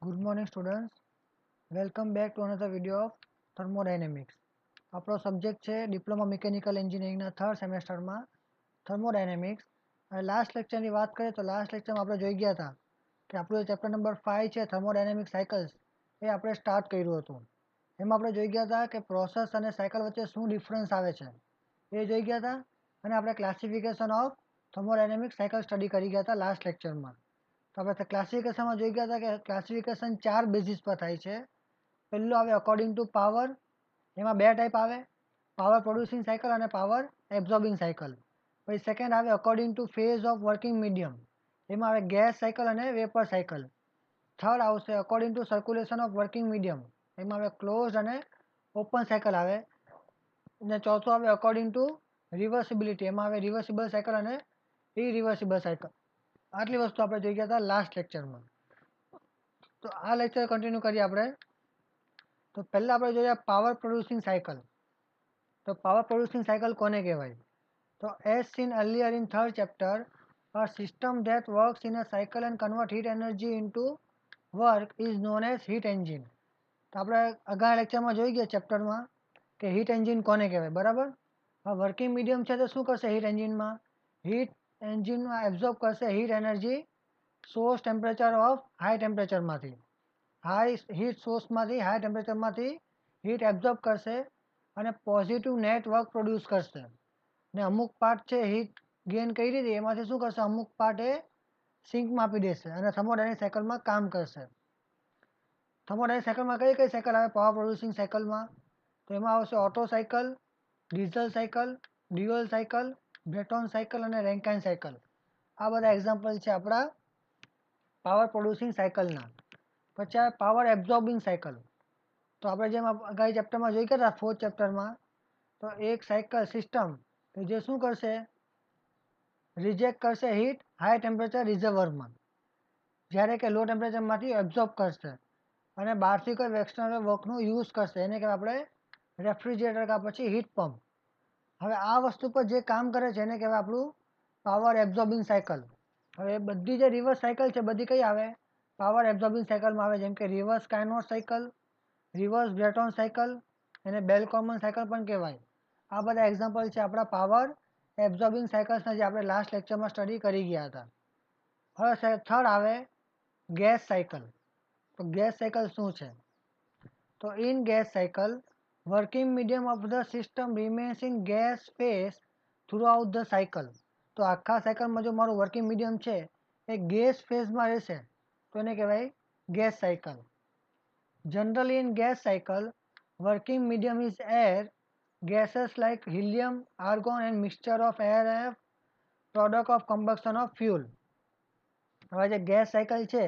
Good morning students. Welcome back to another video of thermodynamics. આપણો subject છે diploma mechanical એન્જિનિયરિંગના third સેમેસ્ટરમાં thermodynamics. અને લાસ્ટ લેક્ચરની વાત કરીએ તો લાસ્ટ લેક્ચરમાં આપણે જોઈ ગયા હતા કે આપણું ચેપ્ટર નંબર 5 છે થર્મોડાયનેમિક સાયકલ્સ એ આપણે સ્ટાર્ટ કર્યું હતું. એમાં આપણે જોઈ ગયા હતા કે પ્રોસેસ અને સાયકલ વચ્ચે શું ડિફરન્સ આવે છે એ જોઈ ગયા હતા. અને આપણે classification of thermodynamic cycle study કરી ગયા હતા લાસ્ટ લેક્ચરમાં. તો આપણે ક્લાસિફિકેશનમાં જોઈ ગયા હતા કે ક્લાસિફિકેશન 4 બેઝિસ પર થાય છે. પહેલું આવે અકોર્ડિંગ ટુ પાવર. એમાં બે ટાઈપ આવે, પાવર પ્રોડ્યુસિંગ સાયકલ અને પાવર એબ્ઝોર્બિંગ સાયકલ. પછી સેકન્ડ આવે according to phase of working medium. એમાં આવે ગેસ સાયકલ અને વેપર સાયકલ. થર્ડ આવશે according to circulation of working medium. એમાં આવે ક્લોઝ અને ઓપન સાયકલ આવે. અને ચોથું આવે અકોર્ડિંગ ટુ રિવર્સિબિલિટી. એમાં આવે રિવર્સિબલ સાયકલ અને ઇરિવર્સિબલ સાયકલ. આટલી વસ્તુ આપણે જોઈ ગયા હતા લાસ્ટ લેક્ચરમાં. તો આ લેક્ચર કન્ટિન્યુ કરીએ આપણે. તો પહેલાં આપણે જોઈએ પાવર પ્રોડ્યુસિંગ સાયકલ. તો પાવર પ્રોડ્યુસિંગ સાયકલ કોને કહેવાય? તો as scene earlier in third chapter, a system that works in a cycle and convert heat energy into work is known as heat engine. તો આપણે અગાઉ લેક્ચરમાં જોઈ ગયા ચેપ્ટરમાં કે હીટ એન્જિન કોને કહેવાય, બરાબર? હવે વર્કિંગ મીડિયમ છે તો શું કરશે હીટ એન્જિનમાં? હીટ એન્જિનમાં એબ્ઝોર્બ કરશે heat energy source temperature of high ટેમ્પરેચરમાંથી. હાઈ હીટ સોર્સમાંથી હાઈ ટેમ્પરેચરમાંથી હીટ એબ્ઝોર્બ કરશે અને પોઝિટિવ નેટ વર્ક પ્રોડ્યુસ કરશે. ને અમુક પાર્ટ છે હીટ ગેઇન કરી હતી એમાંથી શું કરશે, અમુક પાર્ટ એ સિંકમાં આપી દેશે અને થર્મોડાયનેમિક સાયકલમાં કામ કરશે. થર્મોડાયનેમિક સાયકલમાં કઈ કઈ સાયકલ આવે પાવર પ્રોડ્યુસિંગ સાયકલમાં? તો એમાં આવશે auto cycle, diesel cycle, dual cycle, Brayton cycle અને રેન્કાઇન સાયકલ. આ બધા એક્ઝામ્પલ છે આપણા પાવર પ્રોડ્યુસિંગ સાયકલના. પછી આવે પાવર એબ્ઝોર્બિંગ સાયકલ. તો આપણે જેમ અગાઉ ચેપ્ટરમાં જોઈ ગયા હતા ફોર્થ ચેપ્ટરમાં, તો એક સાયકલ સિસ્ટમ કે જે શું કરશે, રિજેક્ટ કરશે હીટ હાઈ ટેમ્પરેચર રિઝર્વરમાં, જ્યારે કે લો ટેમ્પરેચરમાંથી એબ્ઝોર્બ કરશે અને બહારથી કોઈ એક્સટર્નલ વર્કનું યુઝ કરશે. એને કહેવાય આપણે રેફ્રિજરેટર કાં પછી હીટ પંપ. હવે આ વસ્તુ પર જે કામ કરે છે એને કહેવાય આપણું પાવર એબ્ઝોર્બિંગ સાયકલ. હવે બધી જે રિવર્સ સાયકલ છે બધી કઈ આવે? પાવર એબ્ઝોર્બિંગ સાયકલમાં આવે, જેમ કે reverse Carnot cycle, reverse Brayton cycle, એને બેલ કોમન સાયકલ પણ કહેવાય. આ બધા એક્ઝામ્પલ છે આપણા પાવર એબ્ઝોર્બિંગ સાયકલ્સના જે આપણે લાસ્ટ લેક્ચરમાં સ્ટડી કરી ગયા હતા. હવે થર્ડ આવે ગેસ સાયકલ. તો ગેસ સાયકલ શું છે? તો in gas cycle working medium of the system remains in gas phase through out the cycle. તો આખા સાયકલમાં જો મારું વર્કિંગ મીડિયમ છે એ ગેસ ફેઝમાં રહેશે તો એને કહેવાય gas cycle. Generally in gas cycle working medium is air. Gases like helium, argon and mixture of air are product of combustion of fuel. હવે જે ગેસ સાયકલ છે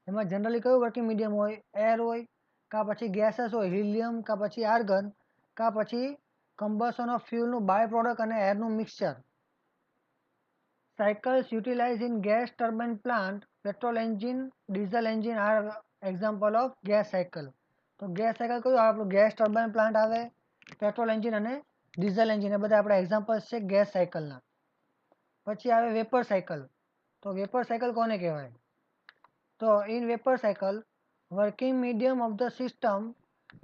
એમાં જનરલી કયું વર્કિંગ મીડિયમ હોય? એર હોય, કાં પછી ગેसेस હોય હિલિયમ, કાં પછી આર્ગન, કાં પછી કમ્બશન ઓફ ફ્યુલનું બાય પ્રોડક્ટ અને એરનું mixture. Cycles utilise in gas turbine plant, petrol engine, diesel engine are example of gas cycle. તો ગેસ સાયકલ કયું આવે? આપણું ગેસ ટર્બાઇન પ્લાન્ટ આવે, પેટ્રોલ એન્જિન અને ડીઝલ એન્જિન, એ બધા આપણા એક્ઝામ્પલ્સ છે ગેસ સાયકલના. પછી આવે વેપર સાયકલ. તો વેપર સાયકલ કોને કહેવાય? તો in vapour cycle working medium of the system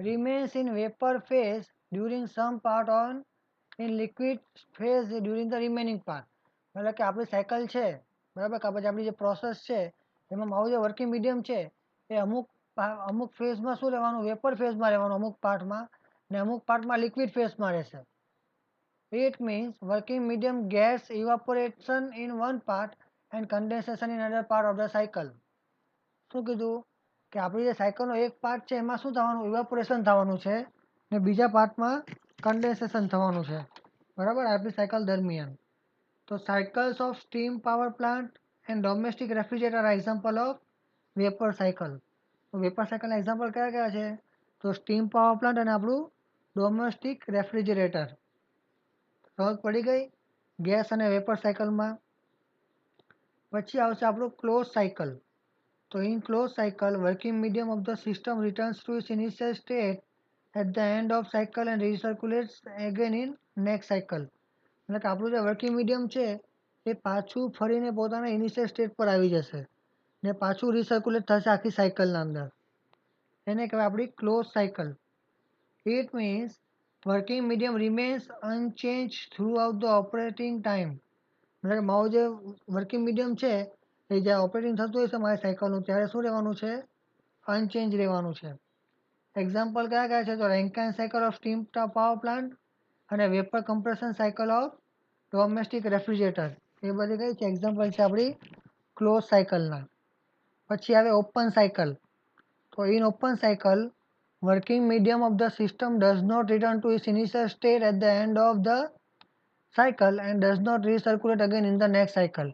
remains in vapour phase during some part on in liquid phase during the remaining part. એટલે કે આપણી સાયકલ છે, બરાબર, કાં પછી આપણી જે પ્રોસેસ છે એમાં મારું જે વર્કિંગ મીડિયમ છે એ અમુક ફેઝમાં શું રહેવાનું? વેપર ફેઝમાં રહેવાનું અમુક પાર્ટમાં, ને અમુક પાર્ટમાં લિક્વિડ ફેઝમાં રહેશે. It means working medium gas evaporation in one part and condensation in another part of the cycle. શું કીધું કે આપણી જે સાયકલનો એક પાર્ટ છે એમાં શું થવાનું? ઇવેપોરેશન થવાનું છે ને બીજા પાર્ટમાં કન્ડેન્સેશન થવાનું છે, બરાબર, આપણી સાયકલ દરમિયાન. તો cycles of steam power plant and domestic refrigerator are example of vapour cycle. તો વેપર સાયકલના એક્ઝામ્પલ કયા કયા છે? તો સ્ટીમ પાવર પ્લાન્ટ અને આપણું ડોમેસ્ટિક રેફ્રિજરેટર. સમજ પડી ગઈ ગેસ અને વેપર સાયકલમાં. પછી આવશે આપણું ક્લોઝ સાયકલ. તો in close cycle working medium of the system returns to its initial state at the end of cycle and recirculates again in next cycle. એટલે કે આપણું જે વર્કિંગ મીડિયમ છે એ પાછું ફરીને પોતાના ઇનિશિયલ સ્ટેટ પર આવી જશે ને પાછું રિસર્ક્યુલેટ થશે આખી સાયકલના અંદર. એને કહેવાય આપણી close cycle. It means working medium remains unchange throughout the operating time. એટલે કે મારું જે વર્કિંગ મીડિયમ છે એ જ્યારે ઓપરેટિંગ થતું હોય છે મારી સાયકલનું ત્યારે શું રહેવાનું છે? અનચેન્જ રહેવાનું છે. એક્ઝામ્પલ કયા કયા છે? તો Rankine cycle of steam power plant અને vapour compression cycle of domestic refrigerator. એ બધી કઈ છે? એક્ઝામ્પલ છે આપણી ક્લોઝ સાયકલના. પછી આવે ઓપન સાયકલ. તો in open cycle working medium of the system does not return to its initial state at the end of the cycle and does not recirculate again in the next cycle.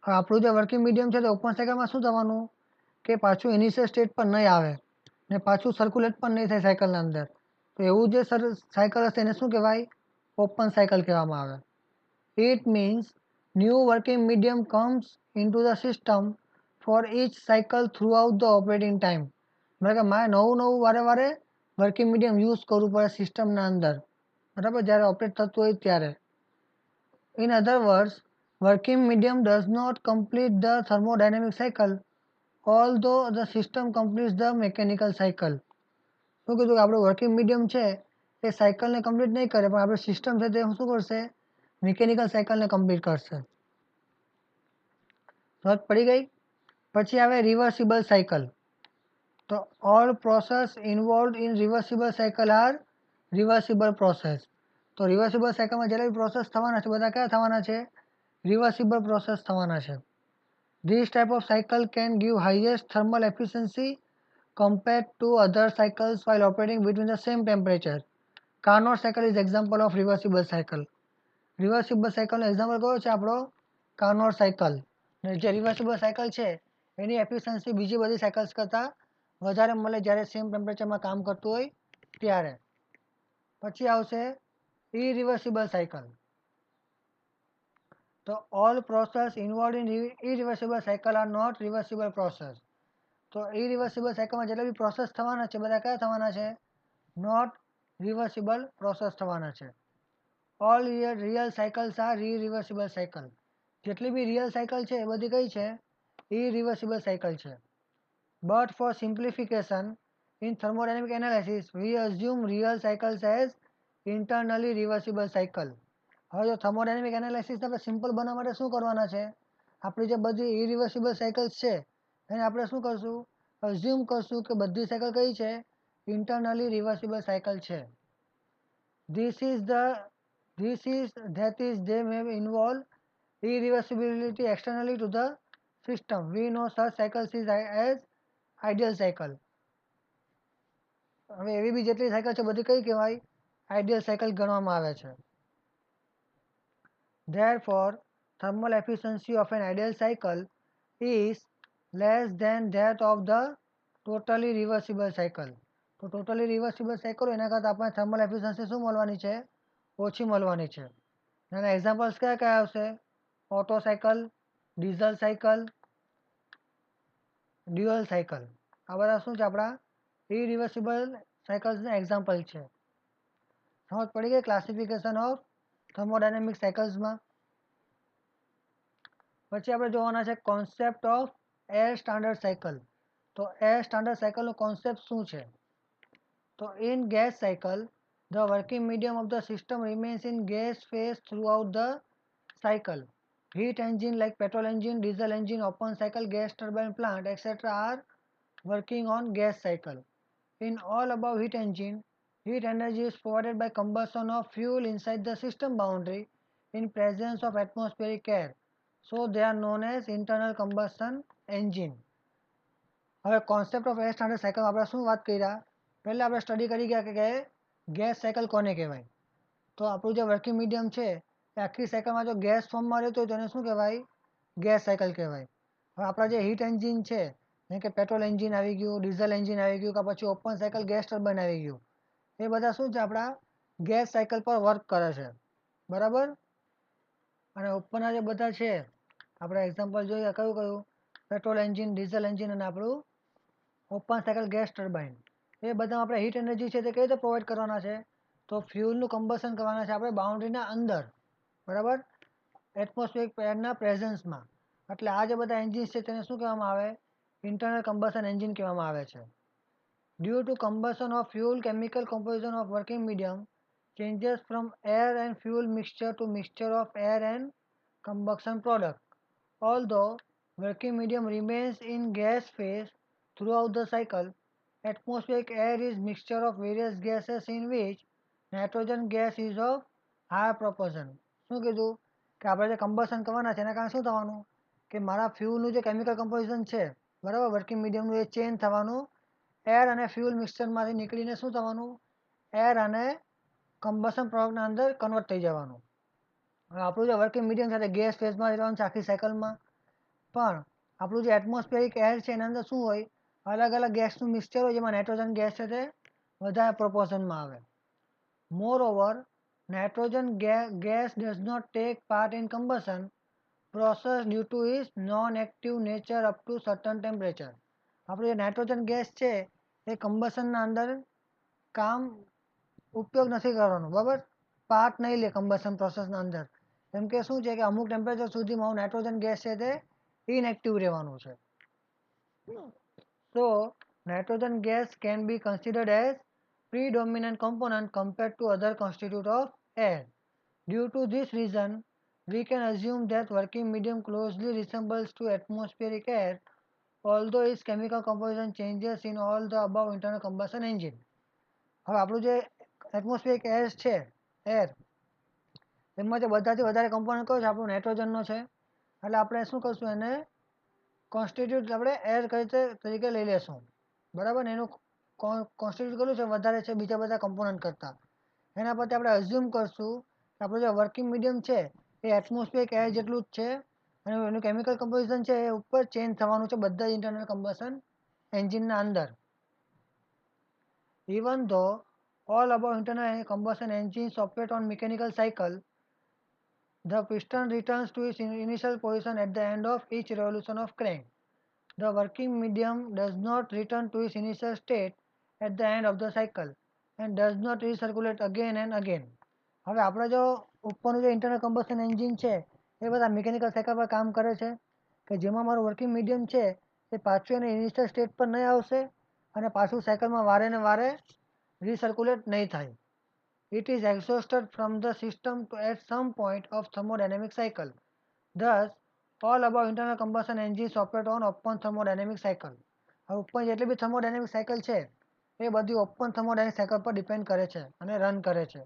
હવે આપણું જે working medium છે તો open સાયકલમાં શું થવાનું કે પાછું ઇનિશિયલ સ્ટેટ પર નહીં આવે ને પાછું સર્ક્યુલેટ પણ નહીં થાય સાયકલના અંદર. તો એવું જે સાયકલ હશે એને શું કહેવાય? ઓપન સાયકલ કહેવામાં આવે. It means new working medium comes into the system for each cycle throughout the operating time. એટલે કે મારે નવું વારે વારે વર્કિંગ મીડિયમ યુઝ કરવું પડે સિસ્ટમના અંદર, બરાબર, જ્યારે ઓપરેટ થતું હોય ત્યારે. In other words working medium does not complete the thermodynamic cycle although the system completes the mechanical cycle. શું કીધું કે આપણું વર્કિંગ મીડિયમ છે એ સાયકલને કમ્પ્લીટ નહીં કરે પણ આપણી સિસ્ટમ છે તે શું કરશે? મિકેનિકલ સાયકલને કમ્પ્લીટ કરશે. સમજ પડી ગઈ? પછી આવે રિવર્સિબલ સાયકલ. તો all process involve in reversible cycle are reversible process. તો રિવર્સિબલ સાયકલમાં જેટલા બી પ્રોસેસ થવાના છે બધા કયા થવાના છે? રિવર્સિબલ પ્રોસેસ થવાના છે. This type of cycle can give highest thermal efficiency compared to other cycles while operating between the same temperature. Carnot cycle is example of reversible cycle. Reversible સાયકલનો એક્ઝામ્પલ કયો છે આપણો? Carnot cycle. જે reversible cycle છે એની efficiency બીજી બધી cycles કરતાં વધારે મળે જ્યારે સેમ ટેમ્પરેચરમાં કામ કરતું હોય ત્યારે. પછી આવશે ઇરિવર્સિબલ સાયકલ. તો all process involve in irreversible cycle are not reversible process. તો ઇરિવર્સિબલ સાયકલમાં જેટલા બી પ્રોસેસ થવાના છે બધા કયા થવાના છે? નોટ રિવર્સિબલ પ્રોસેસ થવાના છે. All real cycles are irreversible cycle. જેટલી બી રિયલ સાયકલ છે એ બધી કઈ છે? ઇરિવર્સિબલ સાયકલ છે. But for simplification in thermodynamic analysis we assume real cycles as internally reversible cycle. હવે જો થર્મોડાયનેમિક એનાલિસિસ આપણે સિમ્પલ બનાવવા માટે શું કરવાના છે? આપણી જે બધી ઇરિવર્સિબલ સાયકલ્સ છે એને આપણે શું કરશું? અઝ્યુમ કરશું કે બધી સાયકલ કઈ છે? ઇન્ટરનલી રિવર્સિબલ સાયકલ છે. This is they may involve irreversibility externally to the system. We know such cycles is as ideal cycle. હવે એવી બી જેટલી સાયકલ છે બધી કઈ કહેવાય? આઈડિયલ સાયકલ ગણવામાં આવે છે. Therefore, thermal efficiency of an ideal cycle is less than that of the totally reversible cycle. તો ટોટલી રિવર્સિબલ સાયકલ એના કરતાં આપણે થર્મલ એફિશિયન્સી શું મળવાની છે? ઓછી મળવાની છે. એના એક્ઝામ્પલ્સ કયા કયા આવશે? Auto cycle, diesel cycle, dual cycle. આ બધા શું છે? આપણા ઇરિવર્સિબલ સાયકલ્સના એક્ઝામ્પલ છે. સમજ પડી ગઈ ક્લાસિફિકેશન ઓફ થર્મોડાયનેમિક સાયકલ્સમાં. પછી આપણે જોવાના છે concept of air standard cycle. તો એર સ્ટાન્ડર્ડ સાયકલનો કોન્સેપ્ટ શું છે? તો in gas cycle the working medium of the system remains in gas phase through out the cycle. Heat engine like petrol engine, diesel engine, open cycle, gas turbine plant, etc. are working on gas cycle. In all above heat engine, heat energy is provided by combustion of fuel inside the system boundary in presence of atmospheric air. So they are known as internal combustion engine. હવે concept of air standard cycle આપણે શું વાત કર્યા? પહેલાં આપણે study કરી ગયા કે ગેસ સાયકલ કોને કહેવાય? તો આપણું જે વર્કિંગ મીડિયમ છે એ આખી સાયકલમાં જો ગેસ ફોર્મમાં રહેતું હોય તો એને શું કહેવાય? ગેસ સાયકલ કહેવાય. હવે આપણા જે હીટ એન્જિન છે જેમ કે પેટ્રોલ એન્જિન આવી ગયું, ડીઝલ એન્જિન આવી ગયું, કે પછી ઓપન સાયકલ ગેસ ટર્બાઇન આવી ગયું, એ બધા શું છે? આપણા ગેસ સાયકલ પર વર્ક કરે છે, બરાબર. અને ઉપરના જે બધા છે આપણે એક્ઝામ્પલ જોઈએ કયું કયું? પેટ્રોલ એન્જિન, ડીઝલ એન્જિન અને આપણું ઓપન સાયકલ ગેસ ટર્બાઇન. એ બધા આપણે હીટ એનર્જી છે તે કઈ રીતે પ્રોવાઈડ કરવાના છે? તો ફ્યુલનું કમ્બશન કરવાના છે આપણે બાઉન્ડ્રીના અંદર, બરાબર, એટમોસ્ફિયરિક એરના પ્રેઝન્સમાં. એટલે આ જે બધા એન્જિન્સ છે તેને શું કહેવામાં આવે? ઇન્ટરનલ કમ્બશન એન્જિન કહેવામાં આવે છે. Due to combustion of fuel, chemical composition of working medium changes from air and fuel mixture to mixture of air and combustion product. Although working medium remains in gas phase throughout the cycle, atmospheric air is mixture of various gases in which nitrogen gas is of higher proportion. શું કીધું કે આપણે જે combustion કરવાના છે એના કારણે શું થવાનું કે મારા ફ્યુલનું જે કેમિકલ કમ્પોઝિશન છે બરાબર વર્કિંગ મીડિયમનું એ ચેન્જ થવાનું એર અને ફ્યુલ મિક્સચરમાંથી નીકળીને શું થવાનું એર અને કમ્બશન પ્રોડક્ટના અંદર કન્વર્ટ થઈ જવાનું. હવે આપણું જે વર્કિંગ મીડિયમ છે તે ગેસ ફેઝમાં રહેવાનું છે આખી સાયકલમાં, પણ આપણું જે એટમોસ્ફિયરિક એર છે એના અંદર શું હોય અલગ અલગ ગેસનું મિક્સચર હોય જેમાં નાઇટ્રોજન ગેસ છે તે વધારે પ્રોપોર્શનમાં આવે. મોરઓવર nitrogen gas does not take part in combustion process due to its non-active nature up to certain temperature. આપણું જે નાઇટ્રોજન ગેસ છે એ કમ્બશનના અંદર કામ ઉપયોગ નથી કરવાનો બરાબર, પાર્ટ નહીં લે કમ્બશન પ્રોસેસના અંદર, કેમ કે શું છે કે અમુક ટેમ્પરેચર સુધીમાં નાઇટ્રોજન ગેસ છે તે ઇનએક્ટિવ રહેવાનું છે. So nitrogen gas can be considered as predominant component compared to other constituent of air. Due to this reason, we can assume that working medium closely resembles to atmospheric air, although its chemical composition changes in all the above internal combustion engine. હવે આપણું જે atmospheric air છે air એમાં જે બધાથી વધારે component કયો છે આપણું નાઇટ્રોજનનો છે, એટલે આપણે શું કરશું એને કોન્સ્ટિટ્યુટ આપણે એર તરીકે લઈ લેશું બરાબર ને, એનું કોન્સ્ટિટ્યુટ કર્યું છે વધારે છે બીજા બધા કમ્પોનન્ટ કરતાં, એના પરથી આપણે અઝ્યુમ કરશું કે આપણું જે વર્કિંગ મીડિયમ છે એ એટમોસ્ફિયરિક એર જેટલું જ છે અને એનું કેમિકલ કમ્પોઝિશન છે એ ઉપર ચેન્જ થવાનું છે બધા જ ઇન્ટરનલ કમ્બશન એન્જિનના અંદર. Even though all above internal combustion engines operate on mechanical cycle, the piston returns to its initial position at the end of each revolution of crank. The working medium does not return to its initial state at the end of the cycle and does not recirculate again and again. હવે આપણે જો ઉપરનું જે internal combustion engine છે એ બધા mechanical cycle પર કામ કરે છે કે જેમાં મારું વર્કિંગ મીડિયમ છે એ પાછું એને ઇનિશિયલ સ્ટેટ પર નહીં આવશે અને પાછું સાયકલમાં વારે ને વારે રીસર્ક્યુલેટ નહીં થાય. It is exhausted from the system at some point of thermodynamic cycle. Thus, all above internal combustion engines operate on open thermodynamic cycle. હવે ઉપર જેટલી બી થર્મોડાયનેમિક સાયકલ છે એ બધી ઓપન થર્મોડાયનેમિક સાયકલ પર ડિપેન્ડ કરે છે અને રન કરે છે.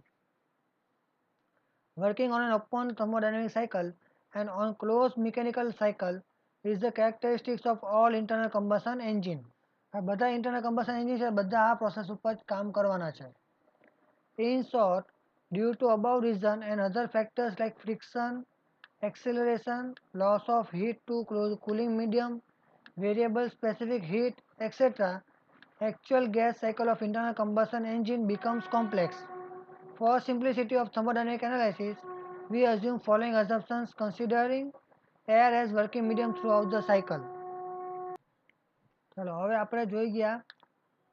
Working on an open thermodynamic cycle and on closed mechanical cycle is the characteristics of all internal combustion engine. આ બધા ઇન્ટરનલ કમ્બશન એન્જિન છે બધા આ પ્રોસેસ ઉપર કામ કરવાના છે. In short, due to above reason and other factors like friction, acceleration, loss of heat to cooling medium, variable specific heat, etc., actual gas cycle of internal combustion engine becomes complex. For simplicity of thermodynamic analysis, we assume following assumptions considering air as working medium throughout the cycle. ચલો હવે આપણે જોઈ ગયા.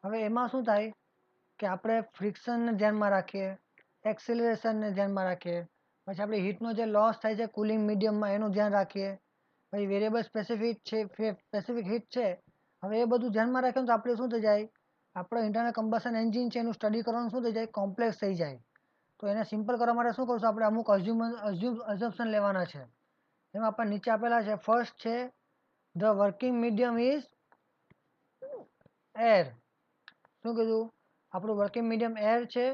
હવે એમાં શું થાય કે આપણે ફ્રિક્શનને ધ્યાનમાં રાખીએ, એક્સિલરેશનને ધ્યાનમાં રાખીએ, પછી આપણે હીટનો જે લોસ થાય છે કુલિંગ મીડિયમમાં એનું ધ્યાન રાખીએ, પછી વેરિયેબલ સ્પેસિફિક હીટ છે. હવે એ બધું ધ્યાનમાં રાખીએ તો આપણે શું થઈ જાય આપણો ઇન્ટરનલ કમ્બશન એન્જિન છે એનું સ્ટડી કરવાનું શું થઈ જાય કોમ્પ્લેક્સ થઈ જાય. તો એને સિમ્પલ કરવા માટે શું કરશું આપણે અમુક અઝમ્પશન લેવાના છે. એમાં આપણે નીચે આપેલા છે. ફર્સ્ટ છે the working medium is air. શું કીધું આપણું વર્કિંગ મીડિયમ એર છે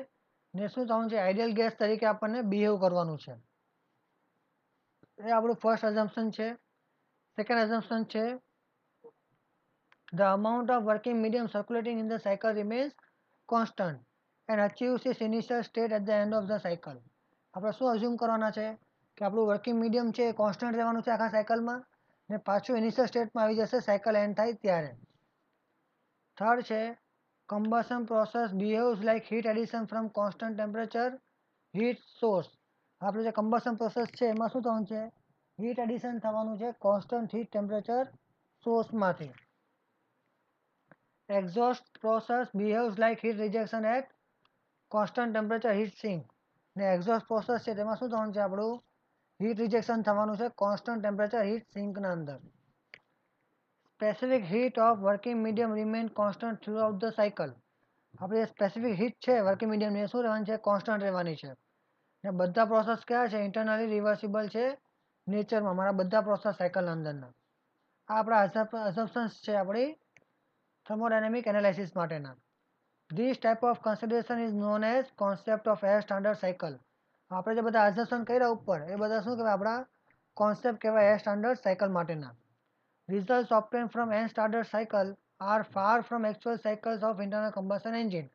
ને શું થવાનું છે આઈડિયલ ગેસ તરીકે આપણને બિહેવ કરવાનું છે. એ આપણું ફર્સ્ટ અઝમ્પશન છે. સેકન્ડ અઝમ્પશન છે the amount of working medium circulating in the cycle remains constant and achieves its initial state at the end of the cycle. આપણે શું અઝ્યુમ કરવાના છે કે આપણું વર્કિંગ મીડિયમ છે એ કોન્સ્ટન્ટ રહેવાનું છે આખા સાયકલમાં ને પાછું ઇનિશિયલ સ્ટેટમાં આવી જશે સાયકલ એન્ડ થાય ત્યારે. થર્ડ છે combustion process behaves like heat addition from constant temperature heat source. આપણે જે combustion process છે એમાં શું થવાનું છે હીટ એડિશન થવાનું છે કોન્સ્ટન્ટ હીટ ટેમ્પરેચર સોર્સમાંથી. Exhaust process behaves like heat rejection at constant temperature heat sink. ને એક્ઝોસ્ટ પ્રોસેસ છે તેમાં શું થવાનું છે આપણું હીટ રિજેક્શન થવાનું છે કોન્સ્ટન્ટ ટેમ્પરેચર હીટ સિંકના અંદર. Specific heat of working medium remain constant through out the cycle. આપણે જે સ્પેસિફિક હીટ છે વર્કિંગ મીડિયમની એ શું રહેવાની છે? કોન્સ્ટન્ટ રહેવાની છે. ને બધા પ્રોસેસ કયા છે? ઇન્ટરનલી રિવર્સિબલ છે નેચરમાં, મારા બધા પ્રોસેસ સાયકલના અંદરના. આ આપણા અઝમ્પશન્સ છે આપણી થર્મોડાયનેમિક એનાલિસિસ માટેના. This type of consideration is known as concept of air standard cycle. આપણે જે બધા અઝમ્પશન કર્યા ઉપર એ બધા શું કહેવાય? આપણા કોન્સેપ્ટ કહેવાય એર સ્ટાન્ડર્ડ સાયકલ માટેના. Results obtained from N standard cycle are far from actual cycles of internal combustion engine,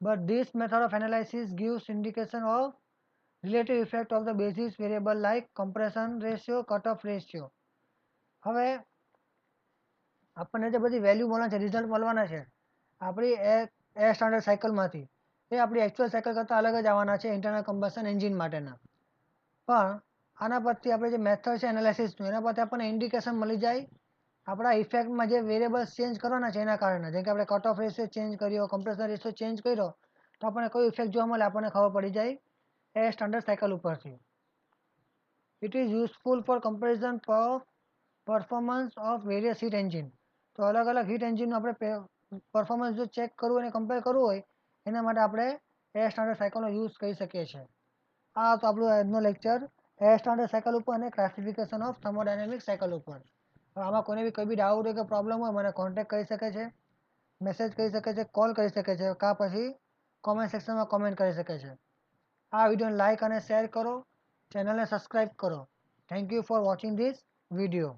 but this method of analysis gives indication of relative effect of the basis variable like compression ratio, cutoff ratio. હવે આપણને જે બધી value મળે છે, result મળવાના છે આપણી air standard સાયકલમાંથી, એ આપણી એકચ્યુઅલ સાયકલ કરતાં અલગ જ આવવાના છે ઇન્ટરનલ કમ્બશન એન્જિન માટેના. પણ આના પરથી આપણે જે મેથડ છે એનાલિસિસનું, એના પરથી આપણને ઇન્ડિકેશન મળી જાય આપણા ઇફેક્ટમાં જે વેરિયેબલ્સ ચેન્જ કરવાના છે એના કારણે. જેમ કે આપણે કટ ઓફ રેશિયો ચેન્જ કર્યો, કમ્પ્રેસર રેશિયો ચેન્જ કર્યો, તો આપણને કયું ઇફેક્ટ જોવા મળે આપણને ખબર પડી જાય એર સ્ટાન્ડર્ડ સાયકલ ઉપરથી. It is useful for comparison of performance of various heat engine. તો અલગ અલગ હીટ એન્જિનનું આપણે પરફોર્મન્સ જો ચેક કરવું અને કમ્પેર કરવું હોય એના માટે આપણે એર સ્ટાન્ડર્ડ સાયકલનો યુઝ કરી શકીએ છીએ. આ તો આપણું આજનો લેક્ચર એર સ્ટાન્ડર્ડ સાયકલ ઉપર અને ક્લાસિફિકેશન ઓફ થર્મોડાયનેમિક સાયકલ ઉપર. આમાં કોઈને બી કોઈ બી ડાઉટ હોય કે પ્રોબ્લેમ હોય મને કોન્ટેક્ટ કરી શકે છે, મેસેજ કરી શકે છે, કોલ કરી શકે છે, કાં પછી કોમેન્ટ સેક્શનમાં કોમેન્ટ કરી શકે છે. આ વિડીયોને લાઇક અને શેર કરો, ચેનલને સબસ્ક્રાઈબ કરો. Thank you for watching this video.